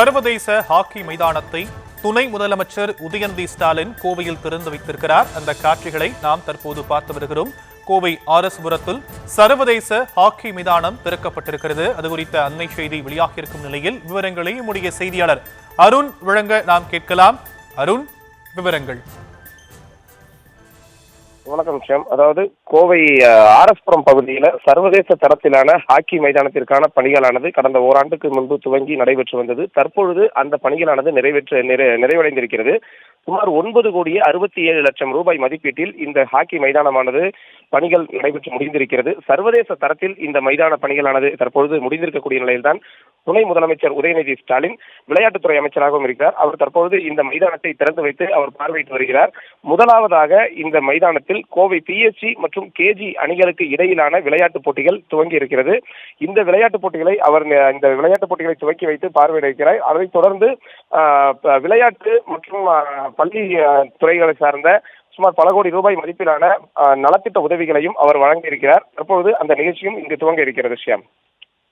சர்வதேச ஹாக்கி மைதானத்தை துணை முதலமைச்சர் உதயநிதி ஸ்டாலின் கோவையில் திறந்து வைத்திருக்கிறார். அந்த காட்சிகளை நாம் தற்போது பார்த்து வருகிறோம். கோவை ஆர்எஸ்புரத்தில் சர்வதேச ஹாக்கி மைதானம் திறக்கப்பட்டிருக்கிறது. அது குறித்த அண்மை செய்தி வெளியாகியிருக்கும் நிலையில் விவரங்களை நம்முடைய செய்தியாளர் அருண் வழங்க நாம் கேட்கலாம். அருண், விவரங்கள். வணக்கம் ஷியாம். அதாவது கோவை ஆர்எஸ்புரம் பகுதியில் சர்வதேச தரத்திலான ஹாக்கி மைதானத்திற்கான பணிகளானது கடந்த ஓராண்டுக்கு முன்பு துவங்கி நடைபெற்று வந்தது. தற்பொழுது அந்த பணிகளானது நிறைவடைந்திருக்கிறது. சுமார் 9,67,00,000 ரூபாய் மதிப்பீட்டில் இந்த ஹாக்கி மைதானமானது பணிகள் நடைபெற்று முடிந்திருக்கிறது. சர்வதேச தரத்தில் இந்த மைதான பணிகளானது தற்பொழுது முடிந்திருக்கக்கூடிய நிலையில்தான் துணை முதலமைச்சர் உதயநிதி ஸ்டாலின் விளையாட்டுத்துறை அமைச்சராகவும் இருக்கிறார். அவர் தற்பொழுது இந்த மைதானத்தை திறந்து வைத்து அவர் பார்வையிட்டு வருகிறார். முதலாவதாக இந்த மைதானத்தில் கோவை PSG மற்றும் KG அணிகளுக்கு இடையிலான விளையாட்டுப் போட்டிகள் துவங்கி இருக்கிறது. இந்த விளையாட்டுப் போட்டிகளை துவக்கி வைத்து பார்வையிட இருக்கிறார். அதைத் தொடர்ந்து விளையாட்டு மற்றும் பள்ளி துறைகளை சார்ந்த சுமார் பல கோடி ரூபாய் மதிப்பிலான நலத்திட்ட உதவிகளையும் அவர் வழங்கியிருக்கிறார். தற்போது அந்த நிகழ்ச்சியும் இங்கு துவங்க இருக்கிறது. ஷியாம்.